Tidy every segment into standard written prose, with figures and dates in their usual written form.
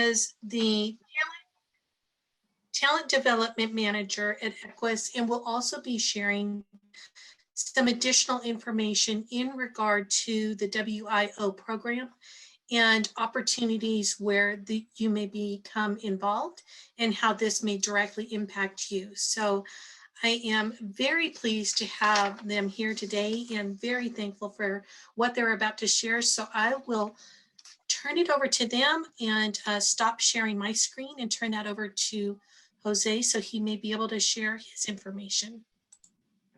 is the Talent Development Manager at Equus, and will also be sharing some additional information in regard to the WIO program and opportunities where you may become involved and how this may directly impact you. So I am very pleased to have them here today and very thankful for what they're about to share. So I will turn it over to them and stop sharing my screen and turn that over to Jose so he may be able to share his information.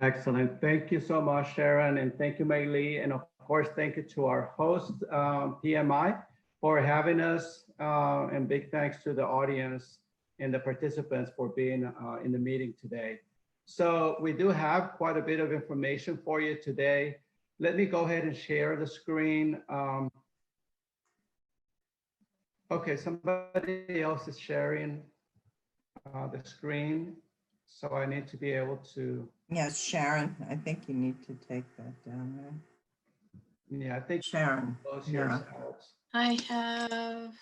Excellent. Thank you so much, Sharon, and thank you, Mei Lee. And of course, thank you to our host, PMI, for having us, and big thanks to the audience and the participants for being in the meeting today. So we do have quite a bit of information for you today. Let me go ahead and share the screen. Okay, somebody else is sharing the screen. So I need to be able to. Yes, Sharon, I think you need to take that down there. Yeah, I think Sharon. Yeah. I have.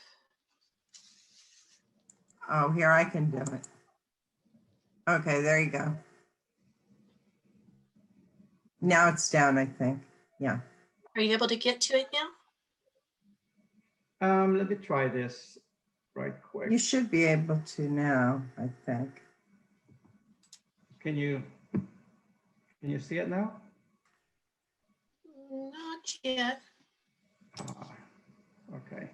Oh, here, I can do it. Okay, there you go. Now it's down, I think. Yeah. Are you able to get to it now? Let me try this right quick. You should be able to now, I think. Can you see it now? Not yet. Okay.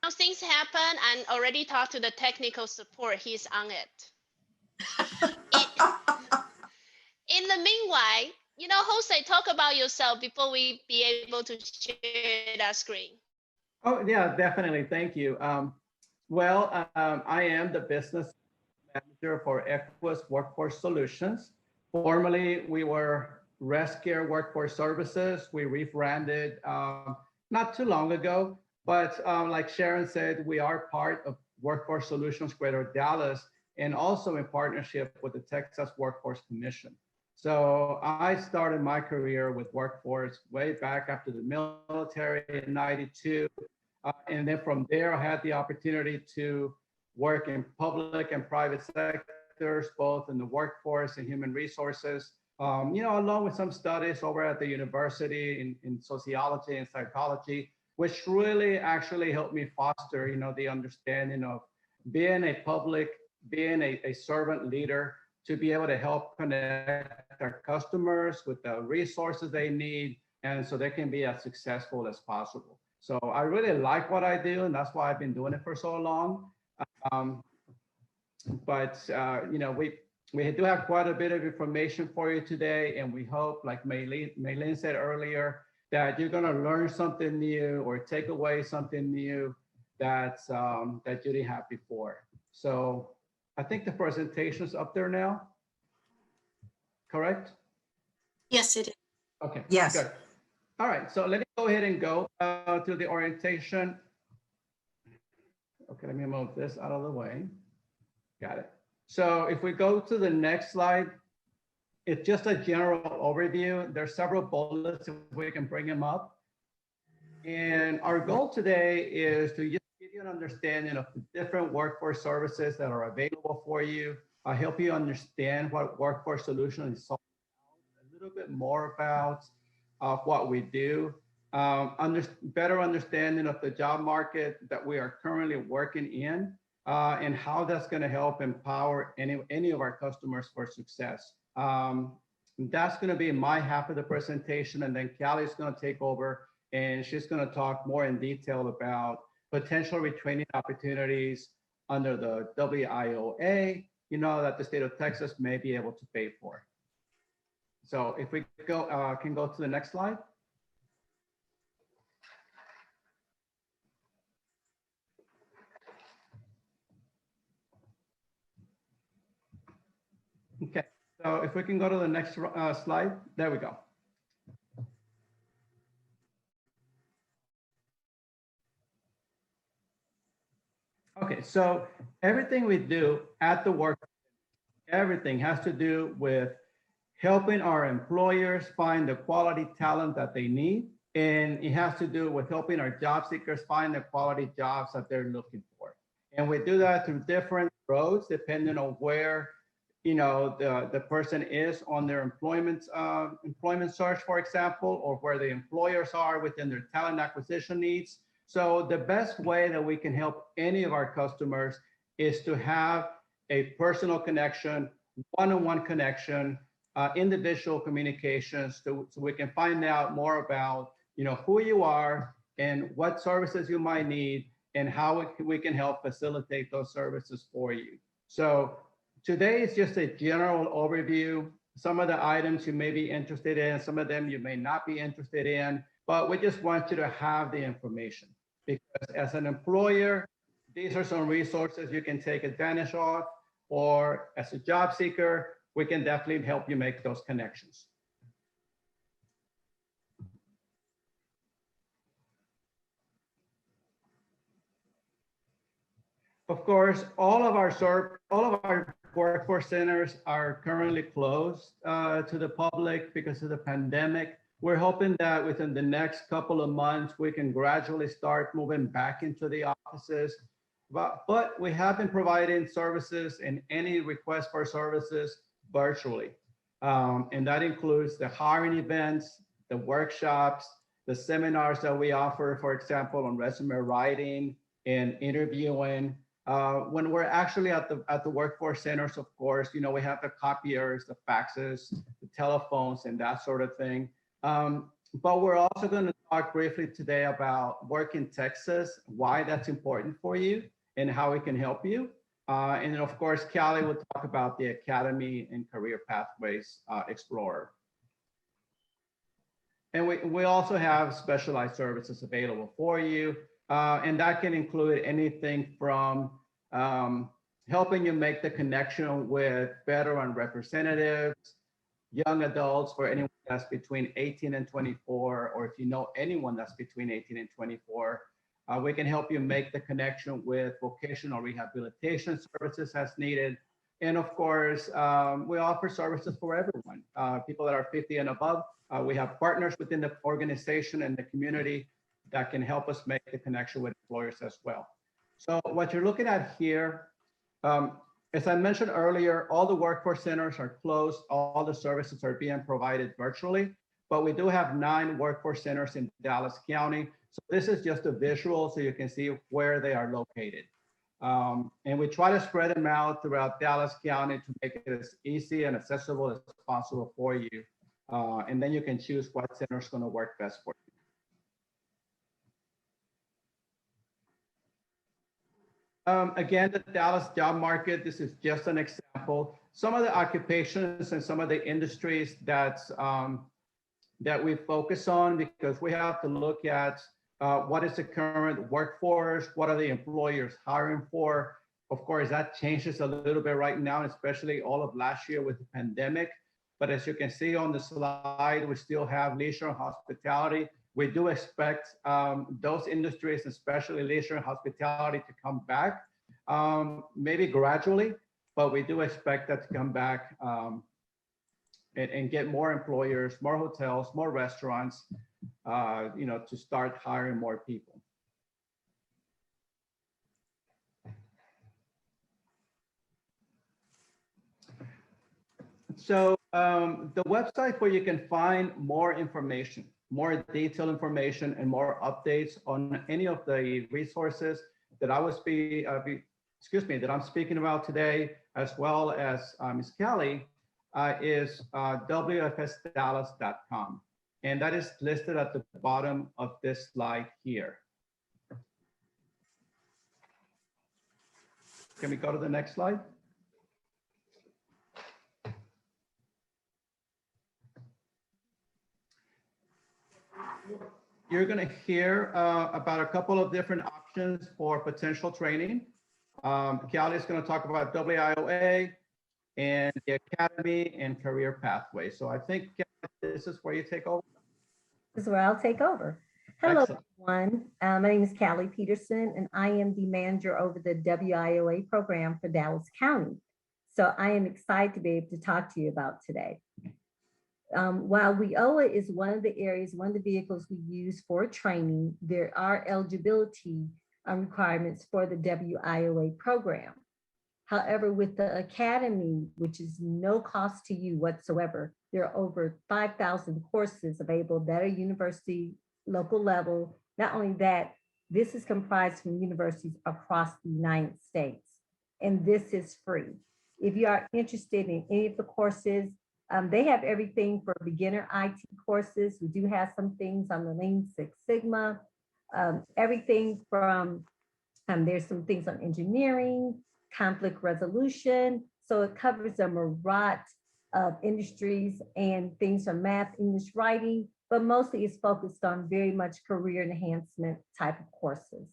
Now things happen and already talked to the technical support. He's on it. In the meanwhile, you know, Jose, talk about yourself before we be able to share that screen. Oh, yeah, definitely. Thank you. I am the business manager for Equus Workforce Solutions. Formerly, we were Rescare Workforce Services. We rebranded not too long ago, but like Sharon said, we are part of Workforce Solutions Greater Dallas and also in partnership with the Texas Workforce Commission. So I started my career with Workforce way back after the military in '92. And then from there, I had the opportunity to work in public and private sectors, both in the workforce and human resources, you know, along with some studies over at the university in sociology and psychology, which really actually helped me foster, you know, the understanding of being a servant leader, to be able to help connect our customers with the resources they need, and so they can be as successful as possible. So I really like what I do, and that's why I've been doing it for so long. You know, we do have quite a bit of information for you today, and we hope, like Maylene said earlier, that you're going to learn something new or take away something new that you didn't have before. So I think the presentation's up there now, correct? Yes, it is. Okay. Yes. Good. All right, so let me go ahead and go to the orientation. Okay, let me move this out of the way. Got it. So if we go to the next slide, it's just a general overview. There's several bullets if we can bring them up. And our goal today is to just give you an understanding of the different workforce services that are available for you. I help you understand what Workforce Solutions is all about, a little bit more about what we do, better understanding of the job market that we are currently working in, and how that's going to help empower any of our customers for success. That's going to be my half of the presentation, and then Callie's going to take over, and she's going to talk more in detail about potential retraining opportunities under the WIOA, you know, that the state of Texas may be able to pay for. So if we go, can go to the next slide. Okay, so if we can go to the next slide, there we go. Okay, so everything we do at the work, everything has to do with helping our employers find the quality talent that they need, And it has to do with helping our job seekers find the quality jobs that they're looking for. And we do that through different roads, depending on where the person is on their employment search, for example, or where the employers are within their talent acquisition needs. So the best way that we can help any of our customers is to have a personal connection, one-on-one connection, individual communications, so we can find out more about who you are and what services you might need and how we can help facilitate those services for you. So today is just a general overview. Some of the items you may be interested in, some of them you may not be interested in, but we just want you to have the information, because as an employer, these are some resources you can take advantage of, or as a job seeker, we can definitely help you make those connections. Of course, all of our workforce centers are currently closed to the public because of the pandemic. We're hoping that within the next couple of months, we can gradually start moving back into the offices. But we have been providing services and any request for services virtually. And that includes the hiring events, the workshops, the seminars that we offer, for example, on resume writing and interviewing. When we're actually at the workforce centers, of course, we have the copiers, the faxes, the telephones, and that sort of thing. But we're also going to talk briefly today about work in Texas, why that's important for you, and how we can help you. And then, of course, Callie will talk about the Academy and Career Pathways Explorer. And we also have specialized services available for you. And that can include anything from helping you make the connection with veteran representatives, young adults, for anyone that's between 18 and 24, or if you know anyone that's between 18 and 24, we can help you make the connection with vocational rehabilitation services as needed. And of course, we offer services for everyone, people that are 50 and above. We have partners within the organization and the community that can help us make the connection with employers as well. So what you're looking at here, as I mentioned earlier, all the workforce centers are closed. All the services are being provided virtually, but we do have 9 workforce centers in Dallas County. So this is just a visual so you can see where they are located. And we try to spread them out throughout Dallas County to make it as easy and accessible as possible for you. And then you can choose what center is going to work best for you. Again, the Dallas job market, this is just an example. Some of the occupations and some of the industries that we focus on, because we have to look at what is the current workforce, what are the employers hiring for. Of course, that changes a little bit right now, especially all of last year with the pandemic. But as you can see on the slide, we still have leisure and hospitality. We do expect those industries, especially leisure and hospitality, to come back, maybe gradually, but we do expect that to come back and get more employers, more hotels, more restaurants, to start hiring more people. So the website where you can find more information, more detailed information, and more updates on any of the resources that I was that I'm speaking about today, as well as Ms. Kelly, is wfsdallas.com. And that is listed at the bottom of this slide here. Can we go to the next slide? You're going to hear about a couple of different options for potential training. Callie is going to talk about WIOA and the Academy and Career Pathways. So I think this is where you take over. This is where I'll take over. Hello, Excellent. everyone. My name is Callie Peterson, and I am the manager over the WIOA program for Dallas County. So I am excited to be able to talk to you about today. While WIOA is one of the areas, one of the vehicles we use for training, there are eligibility requirements for the WIOA program. However, with the Academy, which is no cost to you whatsoever, there are over 5,000 courses available that are university, local level. Not only that, this is comprised from universities across the United States, and this is free. If you are interested in any of the courses, they have everything for beginner IT courses. We do have some things on the Lean Six Sigma, everything from, there's some things on engineering, conflict resolution. So it covers a myriad of industries and things from math, English writing, but mostly it's focused on very much career enhancement type of courses.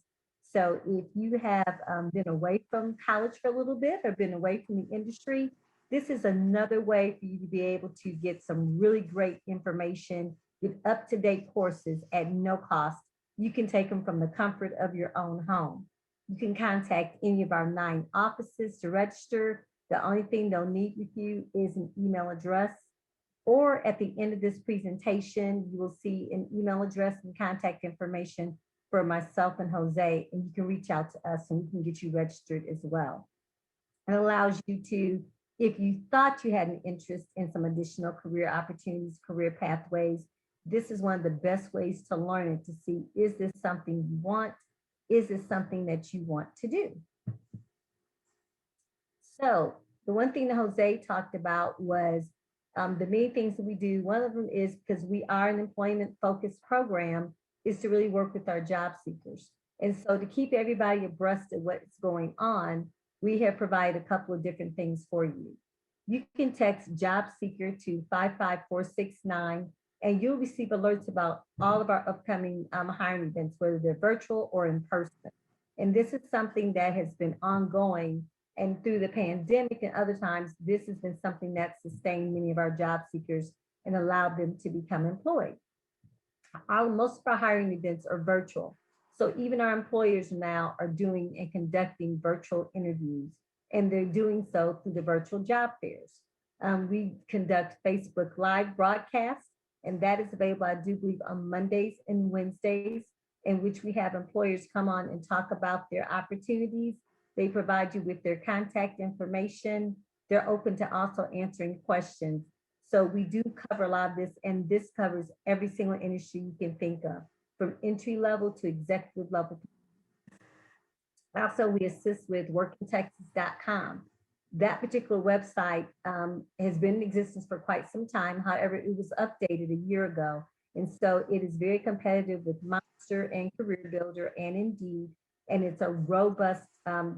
So if you have been away from college for a little bit or been away from the industry, this is another way for you to be able to get some really great information, get up-to-date courses at no cost. You can take them from the comfort of your own home. You can contact any of our 9 offices to register. The only thing they'll need with you is an email address, or at the end of this presentation, you will see an email address and contact information for myself and Jose, and you can reach out to us and we can get you registered as well. It allows you to, if you thought you had an interest in some additional career opportunities, career pathways, this is one of the best ways to learn it, to see, is this something you want? Is this something that you want to do? So the one thing that Jose talked about was the main things that we do. One of them is, because we are an employment focused program, is to really work with our job seekers. And so to keep everybody abreast of what's going on, we have provided a couple of different things for you. You can text job seeker to 55469 and you'll receive alerts about all of our upcoming hiring events, whether they're virtual or in person. And this is something that has been ongoing, and through the pandemic and other times, this has been something that sustained many of our job seekers and allowed them to become employed. Most of our hiring events are virtual. So even our employers now are doing and conducting virtual interviews, and they're doing so through the virtual job fairs. We conduct Facebook Live broadcasts, and that is available, I do believe, on Mondays and Wednesdays, in which we have employers come on and talk about their opportunities. They provide you with their contact information. They're open to also answering questions. So we do cover a lot of this, and this covers every single industry you can think of, from entry level to executive level. Also, we assist with workintexas.com. That particular website has been in existence for quite some time. However, it was updated a year ago. And so it is very competitive with Monster and Career Builder and Indeed. And it's a robust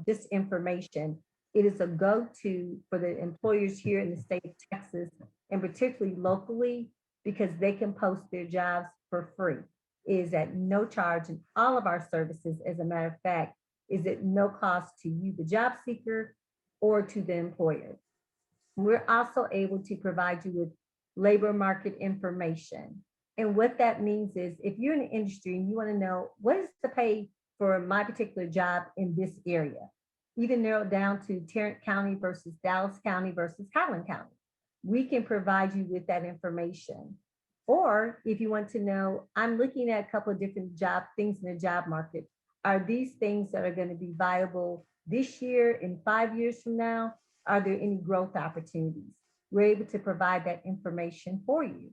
just information. It is a go-to for the employers here in the state of Texas, and particularly locally, because they can post their jobs for free. It is at no charge, and all of our services, as a matter of fact, is at no cost to you, the job seeker, or to the employer. We're also able to provide you with labor market information. And what that means is, if you're in the industry and you want to know what is the pay for my particular job in this area, you can narrow it down to Tarrant County versus Dallas County versus Collin County. We can provide you with that information. Or if you want to know, I'm looking at a couple of different job things in the job market. Are these things that are going to be viable this year, in 5 years from now? Are there any growth opportunities? We're able to provide that information for you.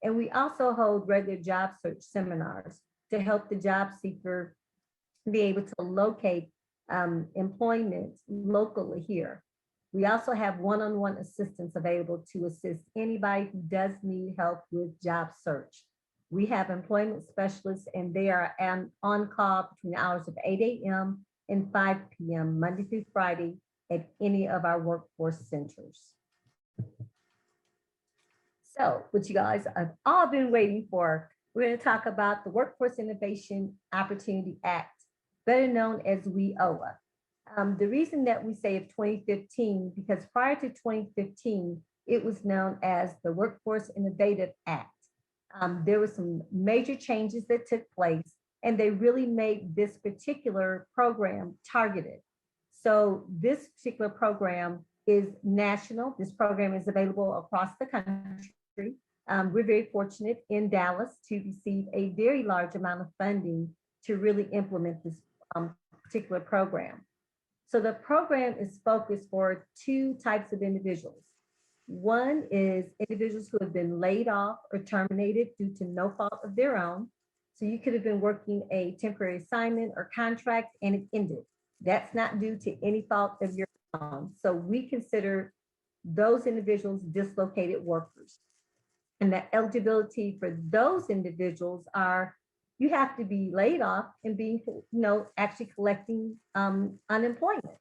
And we also hold regular job search seminars to help the job seeker be able to locate employment locally here. We also have one-on-one assistance available to assist anybody who does need help with job search. We have employment specialists, and they are on call between the hours of 8 a.m. and 5 p.m. Monday through Friday at any of our workforce centers. So what you guys have all been waiting for, we're going to talk about the Workforce Innovation Opportunity Act, better known as WIOA. The reason that we say of 2015, because prior to 2015, it was known as the Workforce Innovative Act. There were some major changes that took place, and they really made this particular program targeted. So this particular program is national. This program is available across the country. We're very fortunate in Dallas to receive a very large amount of funding to really implement this particular program. So the program is focused for two types of individuals. One is individuals who have been laid off or terminated due to no fault of their own. So you could have been working a temporary assignment or contract and it ended. That's not due to any fault of your own. So we consider those individuals dislocated workers. And the eligibility for those individuals are you have to be laid off and being, actually collecting unemployment.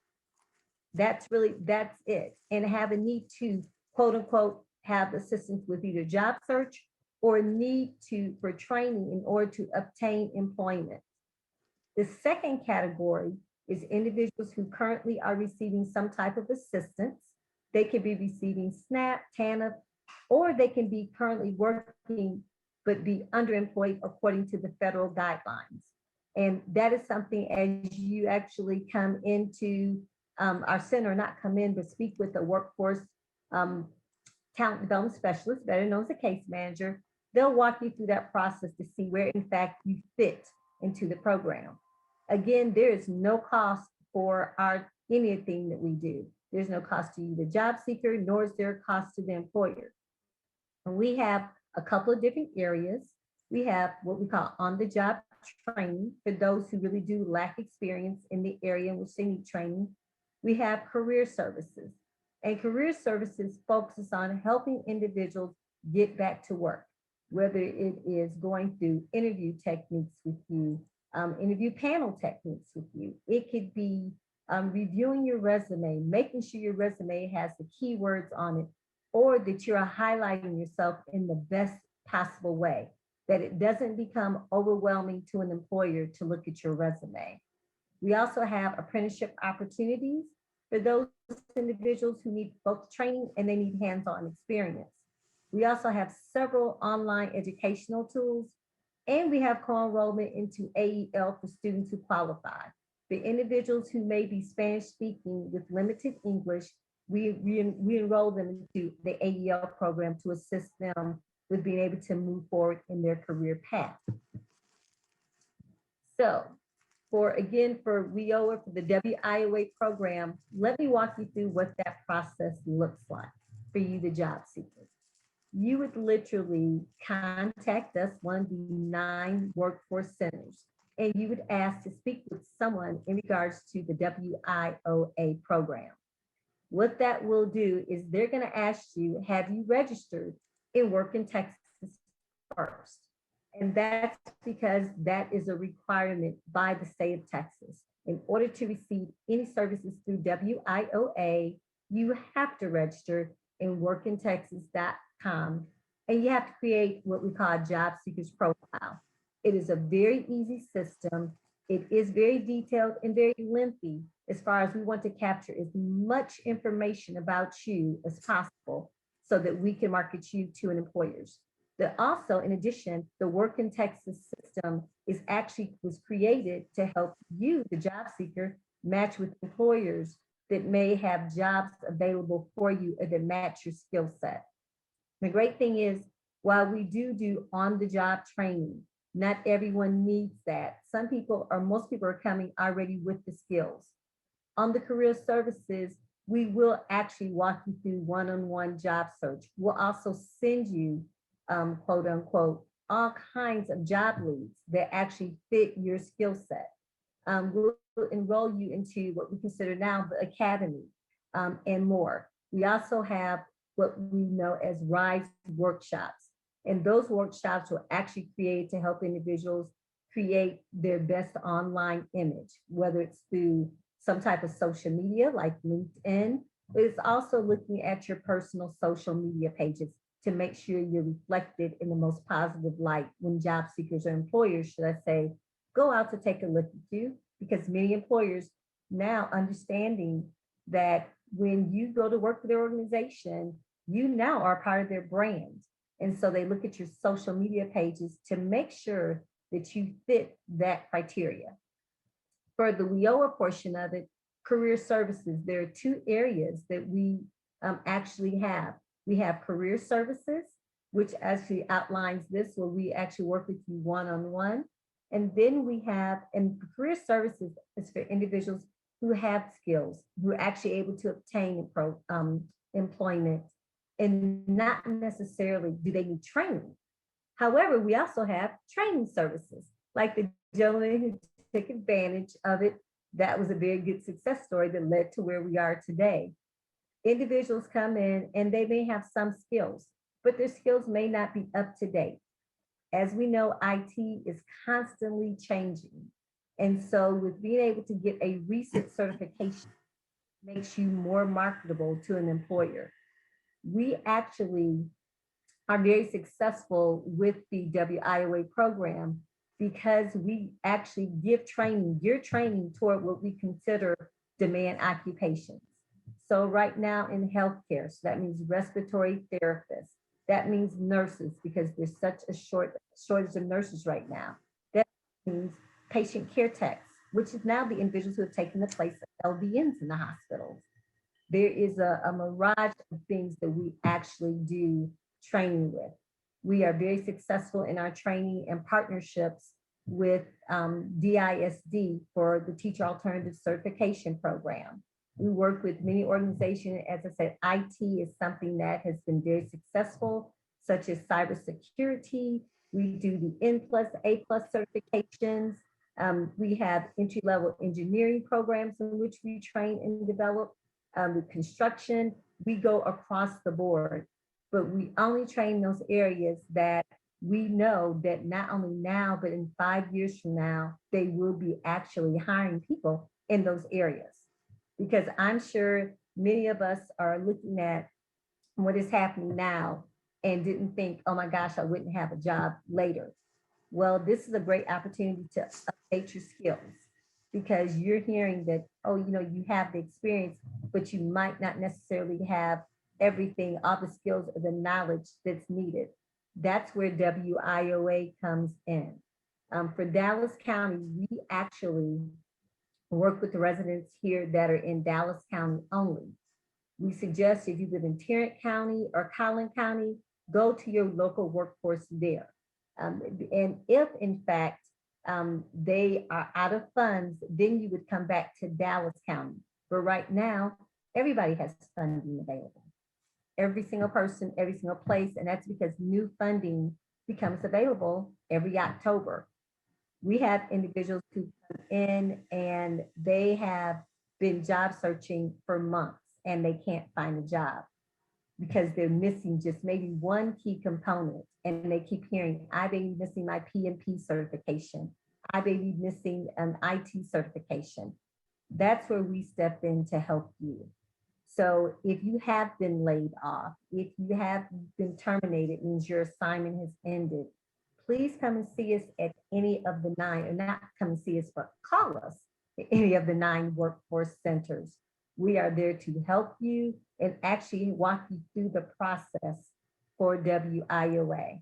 That's it. And have a need to, quote unquote, have assistance with either job search or need for training in order to obtain employment. The second category is individuals who currently are receiving some type of assistance. They could be receiving SNAP, TANF, or they can be currently working but be underemployed according to the federal guidelines. And that is something as you actually come into our center, not come in, but speak with the workforce talent development specialist, better known as a case manager, they'll walk you through that process to see where in fact you fit into the program. Again, there is no cost for anything that we do. There's no cost to you, the job seeker, nor is there a cost to the employer. And we have a couple of different areas. We have what we call on-the-job training for those who really do lack experience in the area in which they need training. We have career services, and career services focuses on helping individuals get back to work, whether it is going through interview techniques with you, interview panel techniques with you. It could be reviewing your resume, making sure your resume has the keywords on it, or that you're highlighting yourself in the best possible way, that it doesn't become overwhelming to an employer to look at your resume. We also have apprenticeship opportunities for those individuals who need both training and they need hands-on experience. We also have several online educational tools, and we have co-enrollment into AEL for students who qualify. For individuals who may be Spanish speaking with limited English, we enroll them into the AEL program to assist them with being able to move forward in their career path. So for WIOA, for the WIOA program, let me walk you through what that process looks like for you, the job seeker. You would literally contact us, one of the 9 workforce centers, and you would ask to speak with someone in regards to the WIOA program. What that will do is they're going to ask you, have you registered in Work in Texas first? And that's because that is a requirement by the state of Texas. In order to receive any services through WIOA, you have to register in workintexas.com, and you have to create what we call a job seeker's profile. It is a very easy system. It is very detailed and very lengthy as far as we want to capture as much information about you as possible so that we can market you to an employers. Also, in addition, the Work in Texas system was created to help you, the job seeker, match with employers that may have jobs available for you or that match your skill set. The great thing is, while we do on-the-job training, not everyone needs that. Some people or most people are coming already with the skills. On the career services, we will actually walk you through one-on-one job search. We'll also send you, quote unquote, all kinds of job leads that actually fit your skill set. We'll enroll you into what we consider now the academy and more. We also have what we know as RISE workshops. And those workshops were actually created to help individuals create their best online image, whether it's through some type of social media like LinkedIn, but it's also looking at your personal social media pages to make sure you're reflected in the most positive light when job seekers or employers, should I say, go out to take a look at you, because many employers now understanding that when you go to work for their organization, you now are part of their brand. And so they look at your social media pages to make sure that you fit that criteria. For the WIOA portion of it, career services, there are 2 areas that we actually have. We have career services, which actually outlines this, where we actually work with you one-on-one. And then we have, and career services is for individuals who have skills, who are actually able to obtain employment, and not necessarily do they need training. However, we also have training services, like the gentleman who took advantage of it. That was a very good success story that led to where we are today. Individuals come in and they may have some skills, but their skills may not be up to date. As we know, IT is constantly changing. And so with being able to get a recent certification makes you more marketable to an employer. We actually are very successful with the WIOA program because we actually give training, gear training toward what we consider demand occupations. So right now in healthcare, so that means respiratory therapists, that means nurses, because there's such a shortage of nurses right now. That means patient care techs, which is now the individuals who have taken the place of LVNs in the hospitals. There is a mirage of things that we actually do training with. We are very successful in our training and partnerships with DISD for the Teacher Alternative Certification Program. We work with many organizations. As I said, IT is something that has been very successful, such as cybersecurity. We do the N+A+ certifications. We have entry-level engineering programs in which we train and develop. With construction, we go across the board, but we only train those areas that we know that not only now, but in 5 years from now, they will be actually hiring people in those areas. Because I'm sure many of us are looking at what is happening now and didn't think, oh my gosh, I wouldn't have a job later. Well, this is a great opportunity to update your skills, because you're hearing that, oh, you have the experience, but you might not necessarily have everything, all the skills or the knowledge that's needed. That's where WIOA comes in. For Dallas County, we actually work with the residents here that are in Dallas County only. We suggest if you live in Tarrant County or Collin County, go to your local workforce there. And if in fact they are out of funds, then you would come back to Dallas County. But right now, everybody has funding available. Every single person, every single place, and that's because new funding becomes available every October. We have individuals who come in and they have been job searching for months and they can't find a job because they're missing just maybe one key component, and they keep hearing, I may be missing my PMP certification. I may be missing an IT certification. That's where we step in to help you. So if you have been laid off, if you have been terminated, means your assignment has ended, please come and see us at any of the 9, or not come and see us, but call us at any of the 9 workforce centers. We are there to help you and actually walk you through the process for WIOA.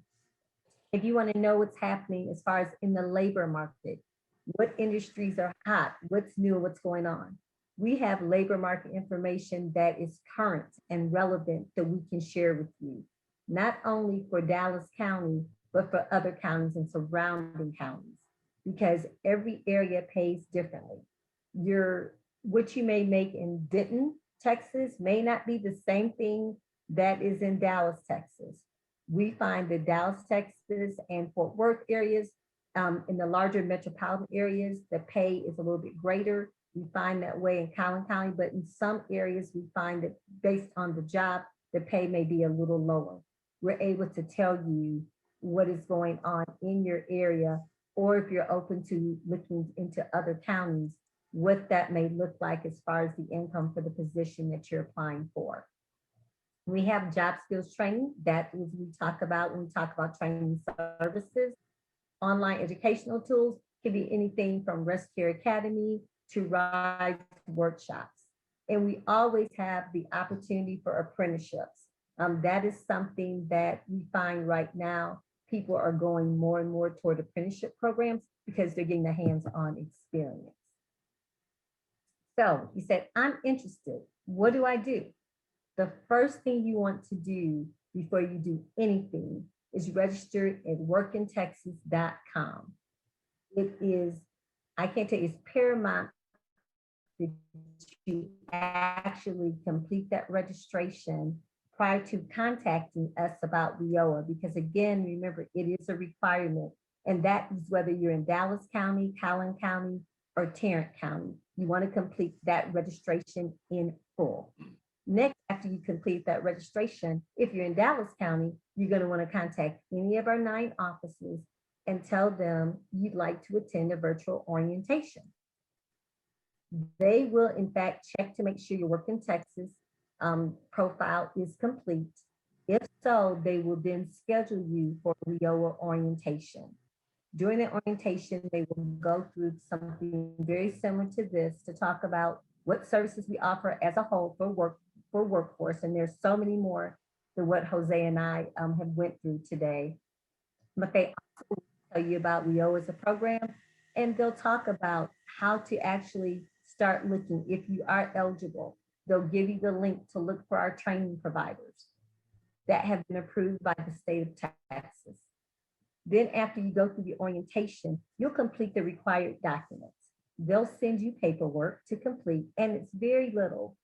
If you want to know what's happening as far as in the labor market, what industries are hot, what's new, what's going on, we have labor market information that is current and relevant that we can share with you, not only for Dallas County, but for other counties and surrounding counties, because every area pays differently. What you may make in Denton, Texas may not be the same thing that is in Dallas, Texas. We find that Dallas, Texas and Fort Worth areas, in the larger metropolitan areas, the pay is a little bit greater. We find that way in Collin County, but in some areas we find that based on the job, the pay may be a little lower. We're able to tell you what is going on in your area, or if you're open to looking into other counties, what that may look like as far as the income for the position that you're applying for. We have job skills training. That is we talk about when we talk about training services. Online educational tools can be anything from Rest Care Academy to RISE workshops. And we always have the opportunity for apprenticeships. That is something that we find right now. People are going more and more toward apprenticeship programs because they're getting the hands-on experience. So you said, I'm interested. What do I do? The first thing you want to do before you do anything is register at workintexas.com. It is, I can't tell you, it's paramount that you actually complete that registration prior to contacting us about WIOA, because again, remember, it is a requirement, and that is whether you're in Dallas County, Collin County, or Tarrant County. You want to complete that registration in full. Next, after you complete that registration, if you're in Dallas County, you're going to want to contact any of our 9 offices and tell them you'd like to attend a virtual orientation. They will, in fact, check to make sure your Work in Texas profile is complete. If so, they will then schedule you for WIOA orientation. During the orientation, they will go through something very similar to this to talk about what services we offer as a whole for workforce. And there's so many more than what Jose and I have went through today. But they also will tell you about WIOA as a program, and they'll talk about how to actually start looking. If you are eligible, they'll give you the link to look for our training providers that have been approved by the state of Texas. Then after you go through the orientation, you'll complete the required documents. They'll send you paperwork to complete, and it's very little.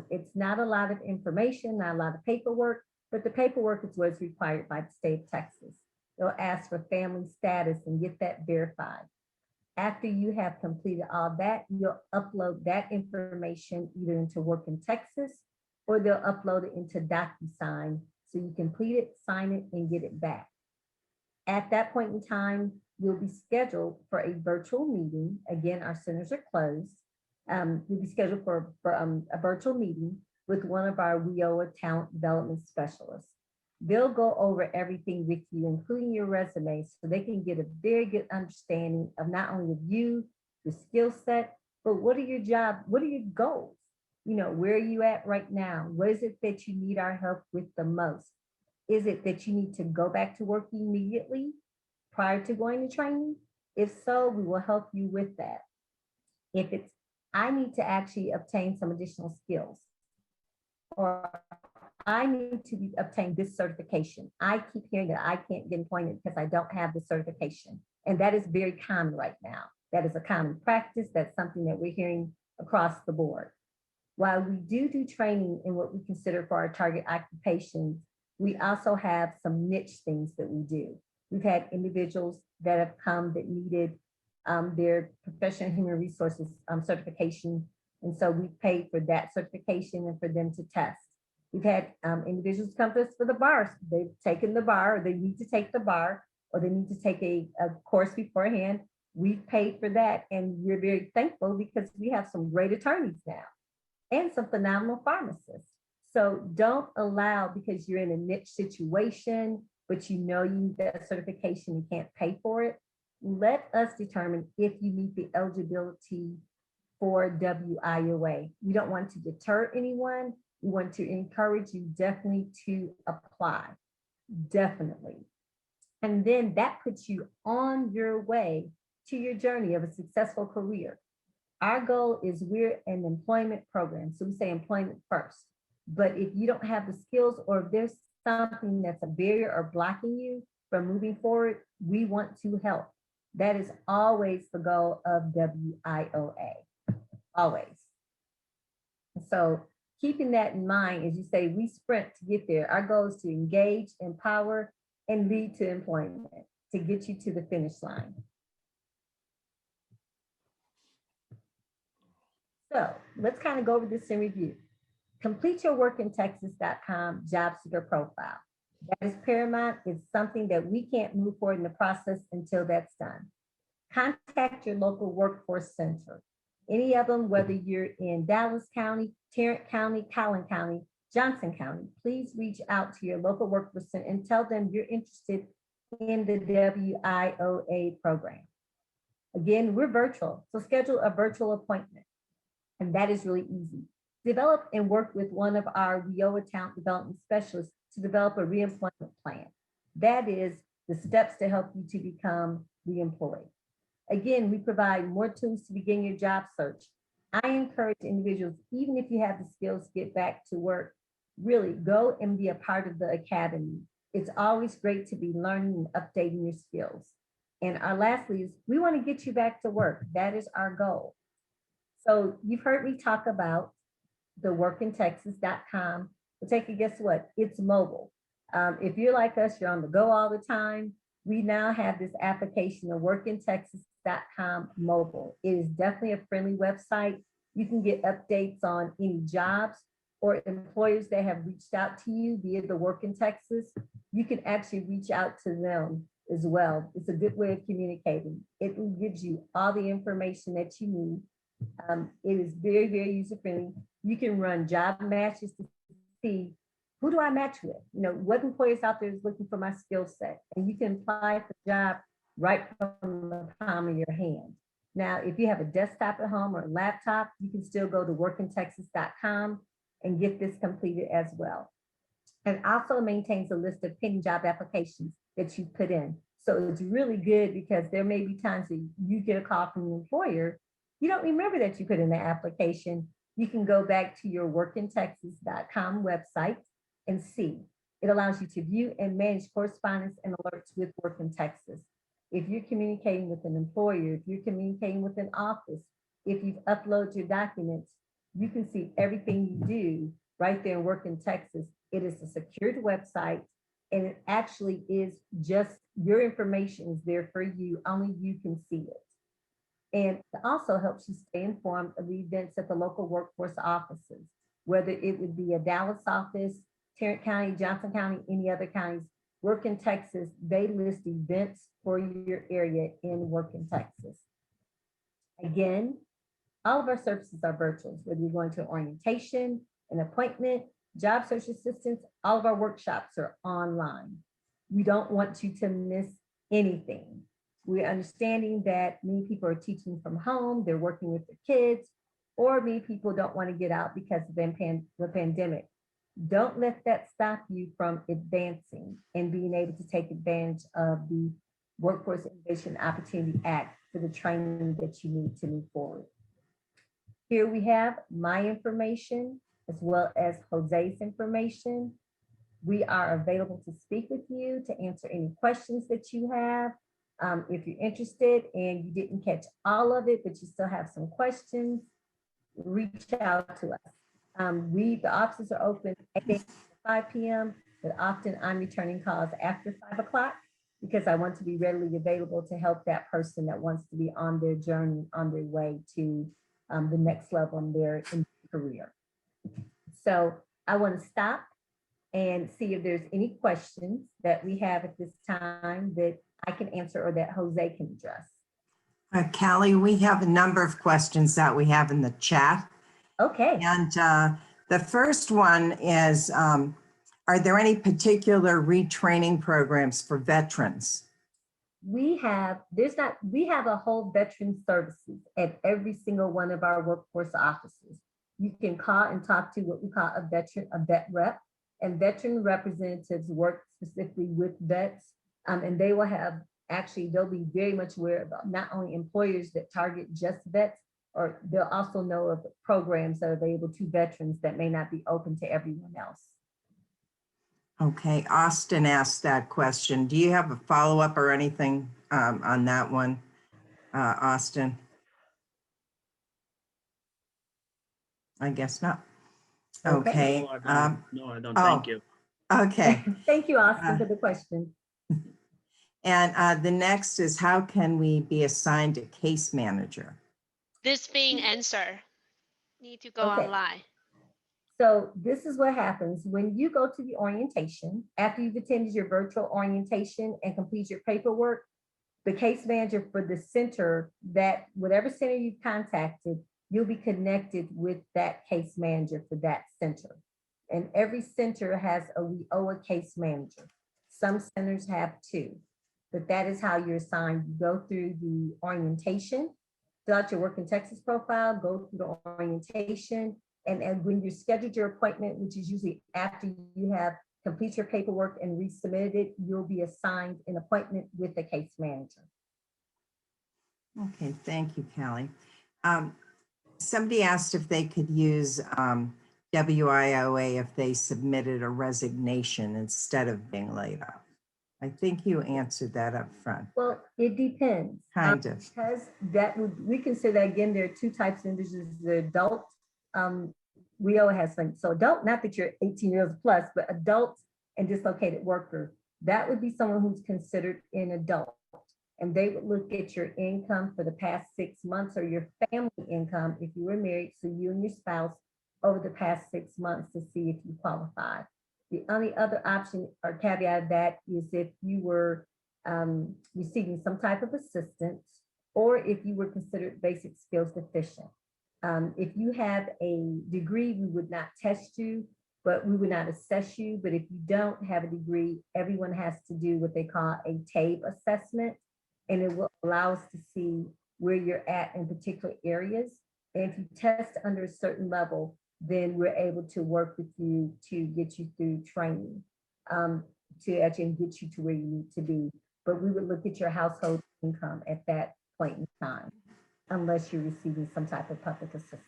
It's not a lot of information, not a lot of paperwork, but the paperwork is what's required by the state of Texas. They'll ask for family status and get that verified. After you have completed all that, you'll upload that information either into Work in Texas, or they'll upload it into DocuSign so you complete it, sign it, and get it back. At that point in time, you'll be scheduled for a virtual meeting. Again, our centers are closed. You'll be scheduled for a virtual meeting with one of our WIOA talent development specialists. They'll go over everything with you, including your resume, so they can get a very good understanding of not only of you, your skill set, but what are your goals? You know, where are you at right now? What is it that you need our help with the most? Is it that you need to go back to work immediately prior to going to training? If so, we will help you with that. If it's, I need to actually obtain some additional skills, or I need to obtain this certification. I keep hearing that I can't get appointed because I don't have this certification. And that is very common right now. That is a common practice. That's something that we're hearing across the board. While we do training in what we consider for our target occupations, we also have some niche things that we do. We've had individuals that have come that needed their professional human resources certification. And so we paid for that certification and for them to test. We've had individuals come to us for the bar. They've taken the bar, or they need to take the bar, or they need to take a course beforehand. We've paid for that, and we're very thankful because we have some great attorneys now and some phenomenal pharmacists. So don't allow, because you're in a niche situation, but you know you need that certification, you can't pay for it. Let us determine if you meet the eligibility for WIOA. We don't want to deter anyone. We want to encourage you definitely to apply, definitely. And then that puts you on your way to your journey of a successful career. Our goal is we're an employment program. So we say employment first. But if you don't have the skills, or if there's something that's a barrier or blocking you from moving forward, we want to help. That is always the goal of WIOA, always. So keeping that in mind, as you say, we sprint to get there. Our goal is to engage, empower, and lead to employment to get you to the finish line. So let's kind of go over this in review. Complete your workintexas.com job seeker profile. That is paramount. It's something that we can't move forward in the process until that's done. Contact your local workforce center. Any of them, whether you're in Dallas County, Tarrant County, Collin County, Johnson County, please reach out to your local workforce center and tell them you're interested in the WIOA program. Again, we're virtual, so schedule a virtual appointment. And that is really easy. Develop and work with one of our WIOA talent development specialists to develop a reemployment plan. That is the steps to help you to become reemployed. Again, we provide more tools to begin your job search. I encourage individuals, even if you have the skills, get back to work. really go and be a part of the academy. It's always great to be learning and updating your skills. And our lastly is we want to get you back to work. That is our goal. So you've heard me talk about the workintexas.com. But take a guess what? It's mobile. If you're like us, you're on the go all the time. We now have this application of workintexas.com mobile. It is definitely a friendly website. You can get updates on any jobs or employers that have reached out to you via the Work in Texas. You can actually reach out to them as well. It's a good way of communicating. It gives you all the information that you need. It is very, very user-friendly. You can run job matches to see who do I match with? You know, what employers out there is looking for my skill set? And you can apply for the job right from the palm of your hand. Now, if you have a desktop at home or a laptop, you can still go to workintexas.com and get this completed as well. And also maintains a list of pending job applications that you put in. So it's really good because there may be times that you get a call from the employer, you don't remember that you put in the application. You can go back to your workintexas.com website and see. It allows you to view and manage correspondence and alerts with Work in Texas. If you're communicating with an employer, if you're communicating with an office, if you've uploaded your documents, you can see everything you do right there in Work in Texas. It is a secured website, and it actually is just your information is there for you. Only you can see it. And it also helps you stay informed of the events at the local workforce offices, whether it would be a Dallas office, Tarrant County, Johnson County, any other counties. Work in Texas, they list events for your area in Work in Texas. Again, all of our services are virtual, whether you're going to orientation, an appointment, job search assistance, all of our workshops are online. We don't want you to miss anything. We're understanding that many people are teaching from home, they're working with their kids, or many people don't want to get out because of the pandemic. Don't let that stop you from advancing and being able to take advantage of the Workforce Innovation Opportunity Act for the training that you need to move forward. Here we have my information as well as Jose's information. We are available to speak with you, to answer any questions that you have. If you're interested and you didn't catch all of it, but you still have some questions, reach out to us. The offices are open 8 a.m. to 5 p.m., but often I'm returning calls after 5 o'clock because I want to be readily available to help that person that wants to be on their journey, on their way to the next level in their career. So I want to stop and see if there's any questions that we have at this time that I can answer or that Jose can address. Callie, we have a number of questions that we have in the chat. Okay. And the first one is, are there any particular retraining programs for veterans? We have a whole veteran services at every single one of our workforce offices. You can call and talk to what we call a vet rep, and veteran representatives work specifically with vets, and they will have, they'll be very much aware of not only employers that target just vets, or they'll also know of programs that are available to veterans that may not be open to everyone else. Okay, Austin asked that question. Do you have a follow-up or anything on that one, Austin? I guess not. Okay. No, I don't. Thank you. Okay. Thank you, Austin, for the question. And the next is, how can we be assigned a case manager? This being answered. Need to go Okay. online. So this is what happens when you go to the orientation. After you've attended your virtual orientation and complete your paperwork, the case manager for the center, that whatever center you've contacted, you'll be connected with that case manager for that center. And every center has a WIOA case manager. Some centers have two, but that is how you're assigned. You go through the orientation, fill out your Work in Texas profile, go through the orientation, and when you schedule your appointment, which is usually after you have complete your paperwork and resubmitted it, you'll be assigned an appointment with the case manager. Okay, thank you, Callie. Somebody asked if they could use WIOA if they submitted a resignation instead of being laid off? I think you answered that up front. Well, it depends. Kind of. Because that would, we consider that, again, there are two types of individuals, the adult. WIOA has some, so adult, not that you're 18 years plus, but adult and dislocated worker, that would be someone who's considered an adult. And they would look at your income for the past 6 months or your family income if you were married, so you and your spouse over the past 6 months to see if you qualify. The only other option or caveat of that is if you were receiving some type of assistance or if you were considered basic skills deficient. If you have a degree, we would not test you, but we would not assess you. But if you don't have a degree, everyone has to do what they call a TABE assessment, and it will allow us to see where you're at in particular areas. And if you test under a certain level, then we're able to work with you to get you through training, to actually get you to where you need to be. But we would look at your household income at that point in time, unless you're receiving some type of public assistance.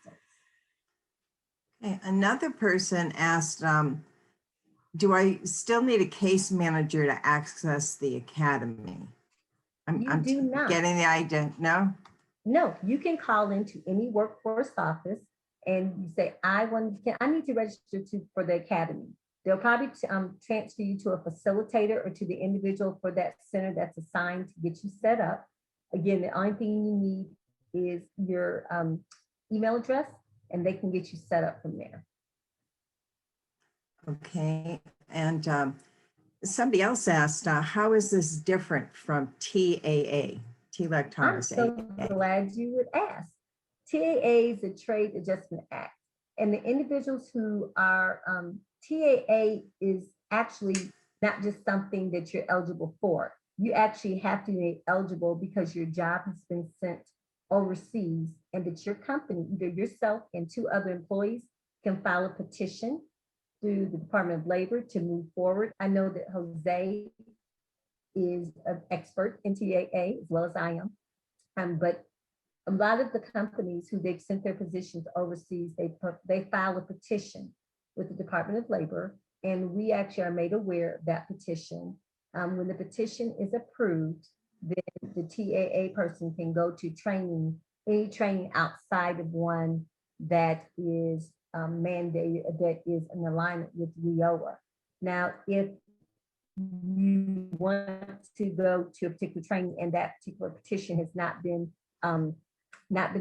Okay. Another person asked, do I still need a case manager to access the academy? I'm do not. Getting the idea, no? No, you can call into any workforce office and you say, I need to register for the academy. They'll probably transfer you to a facilitator or to the individual for that center that's assigned to get you set up. Again, the only thing you need is your email address, and they can get you set up from there. Okay, and somebody else asked, how is this different from TAA, TLAC I'm Thomas so glad you would ask. TAA is a Trade Adjustment Act, and the individuals who are TAA is actually not just something that you're eligible for. You actually have to be eligible because your job has been sent overseas, and that your company, either yourself and 2 other employees, can file a petition through the Department of Labor to move forward. I know that Jose is an expert in TAA as well as I am, but a lot of the companies who they've sent their positions overseas, they file a petition with the Department of Labor, and we actually are made aware of that petition. When the petition is approved, then the TAA person can go to training, any training outside of one that is mandated, that is in alignment with WIOA. Now, if you want to go to a particular training and that particular petition has not been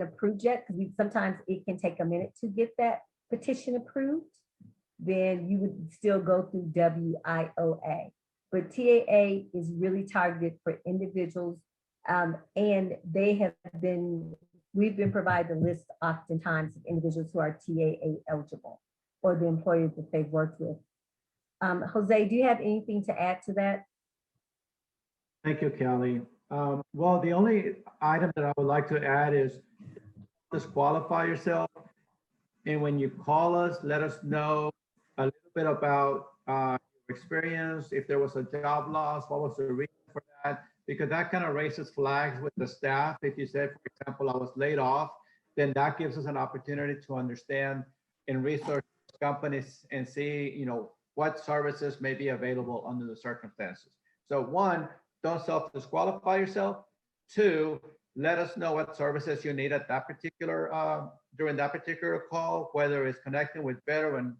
approved yet, because sometimes it can take a minute to get that petition approved, then you would still go through WIOA. But TAA is really targeted for individuals, and we've been provided a list oftentimes of individuals who are TAA eligible, or the employers that they've worked with. Jose, do you have anything to add to that? Thank you, Kelly. Well, the only item that I would like to add is disqualify yourself. And when you call us, let us know a little bit about your experience. If there was a job loss, what was the reason for that? Because that kind of raises flags with the staff. If you said, for example, I was laid off, then that gives us an opportunity to understand and research companies and see, what services may be available under the circumstances. So 1, don't self-disqualify yourself. 2, let us know what services you need at that particular, during that particular call, whether it's connecting with veteran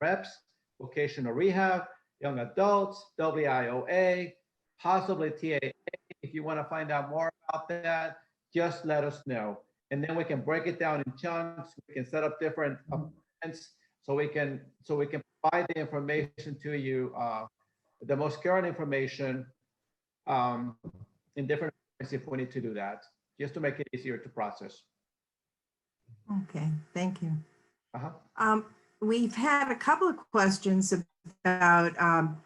reps, vocational rehab, young adults, WIOA, possibly TAA. If you want to find out more about that, just let us know. And then we can break it down in chunks. We can set up different events so we can provide the information to you, the most current information in different ways if we need to do that, just to make it easier to process. Okay, thank you. Uh-huh. We've had a couple of questions about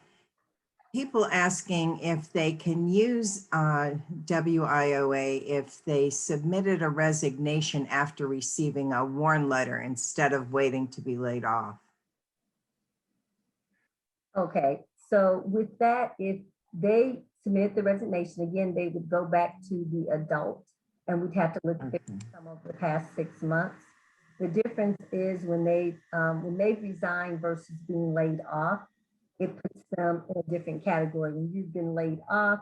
people asking if they can use WIOA if they submitted a resignation after receiving a warn letter instead of waiting to be laid off. Okay, so with that, if they submit the resignation, again, they would go back to the adult, and we'd have to look at some of the past 6 months. The difference is when they resign versus being laid off, it puts them in a different category. When you've been laid off,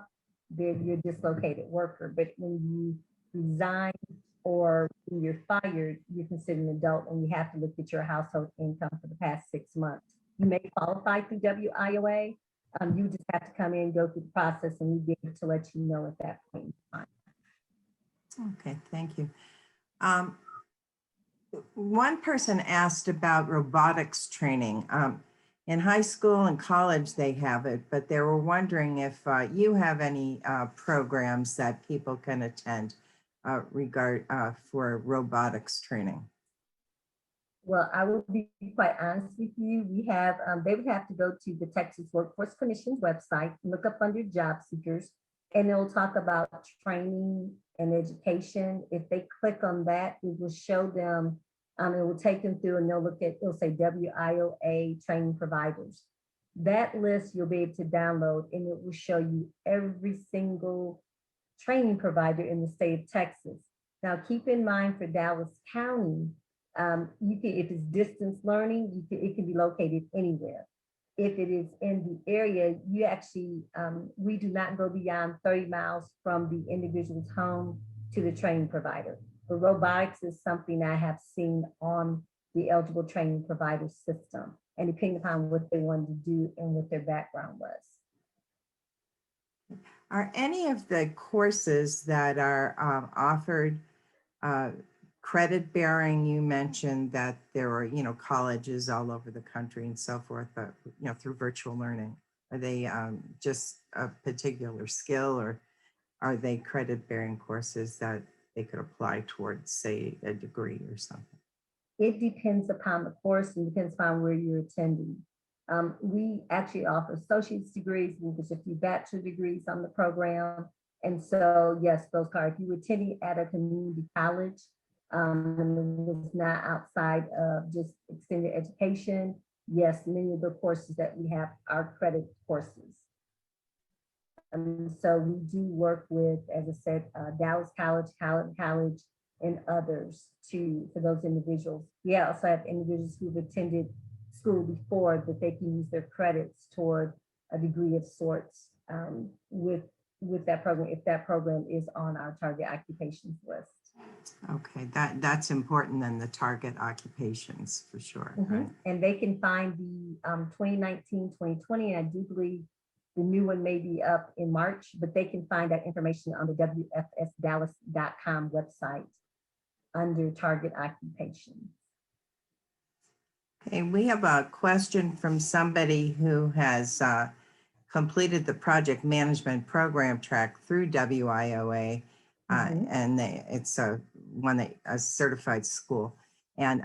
then you're a dislocated worker. But when you resign or when you're fired, you're considered an adult and you have to look at your household income for the past 6 months. You may qualify through WIOA. You just have to come in, go through the process, and we'll be able to let you know at that point in time. Okay, thank you. One person asked about robotics training. In high school and college, they have it, but they were wondering if you have any programs that people can attend for robotics training. Well, I will be quite honest with you. We have, they would have to go to the Texas Workforce Commission's website, look up under job seekers, and it'll talk about training and education. If they click on that, it will show them, it will take them through and they'll look at, it'll say WIOA training providers. That list you'll be able to download and it will show you every single training provider in the state of Texas. Now, keep in mind for Dallas County, you can, if it's distance learning, it can be located anywhere. If it is in the area, you actually, we do not go beyond 30 miles from the individual's home to the training provider. But robotics is something I have seen on the eligible training provider system, and depending upon what they wanted to do and what their background was. Are any of the courses that are offered credit bearing? You mentioned that there are, colleges all over the country and so forth, but, through virtual learning. Are they just a particular skill, or are they credit bearing courses that they could apply towards, say, a degree or something? It depends upon the course and depends upon where you're attending. We actually offer associate's degrees, there's a few bachelor degrees on the program. And so, yes, those are, if you were attending at a community college, and it was not outside of just extended education, yes, many of the courses that we have are credit courses. So we do work with, as I said, Dallas College, College, and others for those individuals. We also have individuals who've attended school before that they can use their credits toward a degree of sorts with that program, if that program is on our target occupations list. Okay, that's important then, the target occupations for sure. Mm-hmm. Right? And they can find the 2019, 2020, and I do believe the new one may be up in March, but they can find that information on the WFSDallas.com website under target occupation. Okay, we have a question from somebody who has completed the project management program track through WIOA, and it's a certified school. And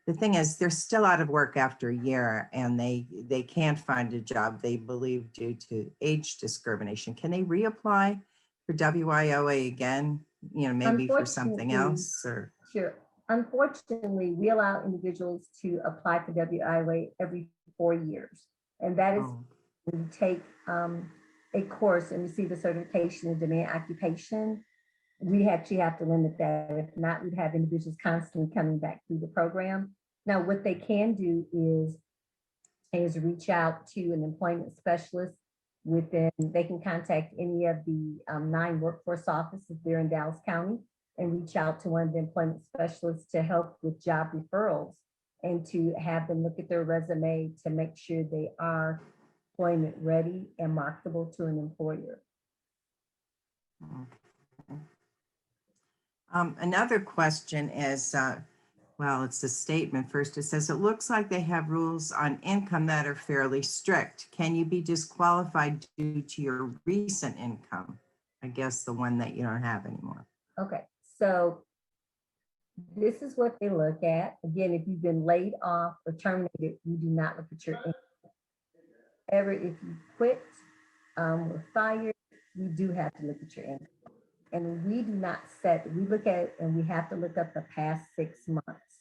the thing is, they're still out of work after a year, and they can't find a job, they believe, due to age discrimination. Can they reapply for WIOA again? Maybe for something else? Or sure. Unfortunately, we allow individuals to apply for WIOA every 4 years, and that is when you take a course and receive a certification in demand occupation. We actually have to limit that. If not, we'd have individuals constantly coming back through the program. Now, what they can do is reach out to an employment specialist they can contact any of the 9 workforce offices there in Dallas County and reach out to one of the employment specialists to help with job referrals and to have them look at their resume to make sure they are employment ready and marketable to an employer. Another question is, well, it's a statement first. It says, it looks like they have rules on income that are fairly strict. Can you be disqualified due to your recent income? I guess the one that you don't have anymore. Okay, so this is what they look at. Again, if you've been laid off or terminated, you do not look at your income. However, if you quit or fired, we do have to look at your income. And we do not we look at it and we have to look up the past 6 months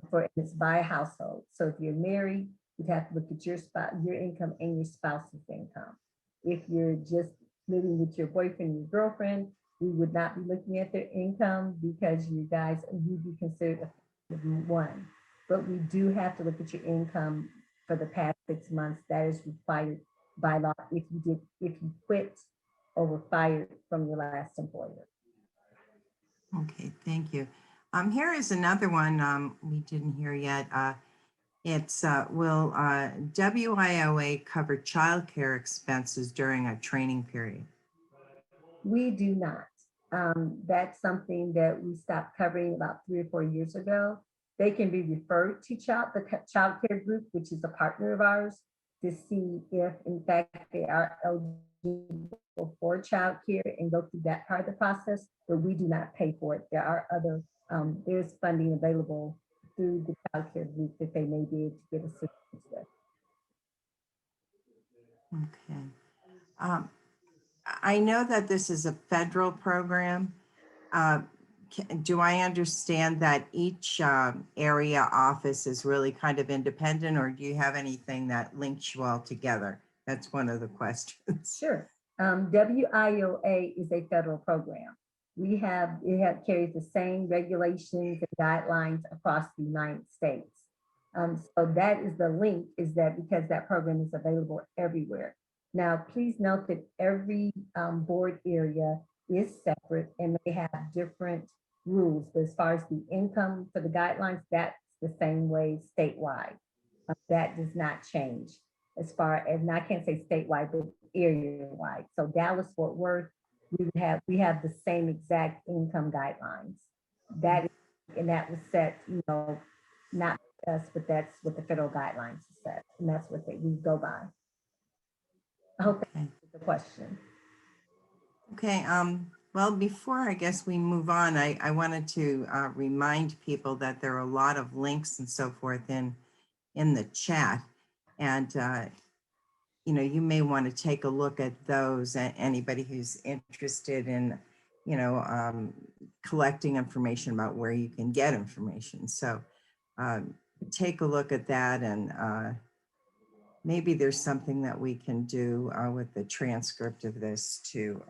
for it's by household. So if you're married, you'd have to look at your income and your spouse's income. If you're just living with your boyfriend and your girlfriend, we would not be looking at their income because you guys would be considered one. But we do have to look at your income for the past 6 months. That is required by law if you quit or were fired from your last employer. Okay, thank you. Here is another one we didn't hear yet. It's will WIOA cover childcare expenses during a training period? We do not. That's something that we stopped covering about 3 or 4 years ago. They can be referred to the child care group, which is a partner of ours, to see if in fact they are eligible for child care and go through that part of the process, but we do not pay for it. There are other, there's funding available through the child care group that they may be able to get assistance with. Okay. I know that this is a federal program. Do I understand that each area office is really kind of independent, or do you have anything that links you all together? That's one of the questions. Sure. WIOA is a federal program. It carries the same regulations and guidelines across the United States. So that is the link, is that because that program is available everywhere. Now, please note that every board area is separate and they have different rules. But as far as the income for the guidelines, that's the same way statewide. That does not change as far as, and I can't say statewide, but area-wide. So Dallas, Fort Worth, we have the same exact income guidelines. That was set, not us, but that's what the federal guidelines set, and that's what we go by. I hope that answers the question. Okay. Well, before I guess we move on, I wanted to remind people that there are a lot of links and so forth in the chat, and you may want to take a look at those. Anybody who's interested in collecting information about where you can get information. So take a look at that, and maybe there's something that we can do with the transcript of this to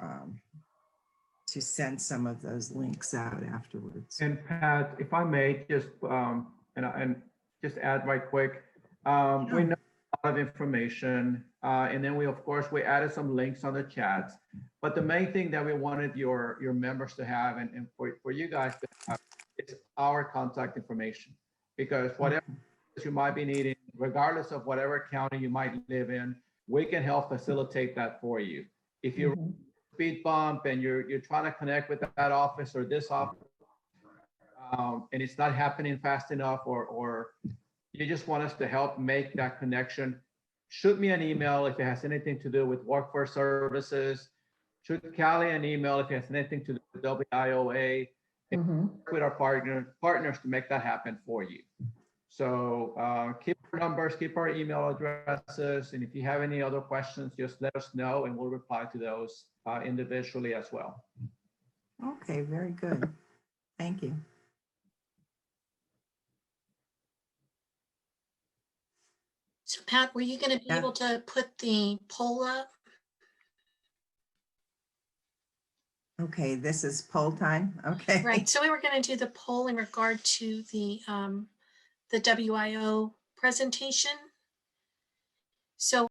send some of those links out afterwards. And Pat, if I may just and just add right quick, we know a lot of information, and then we added some links on the chats. But the main thing that we wanted your members to have, and for you guys to have, is our contact information, because whatever you might be needing, regardless of whatever county you might live in, we can help facilitate that for you. If you're speed bump and you're trying to connect with that office or this office, and it's not happening fast enough, or you just want us to help make that connection, shoot me an email if it has anything to do with workforce services. Shoot Callie an email if it has anything to do with WIOA, and work with our partners to make that happen for you. So keep our numbers, keep our email addresses, and if you have any other questions, just let us know and we'll reply to those individually as well. Okay, very good. Thank you. So Pat, were you going to be able to put the poll up? Okay, this is poll time. Okay. Right. So we were going to do the poll in regard to the WIO presentation. So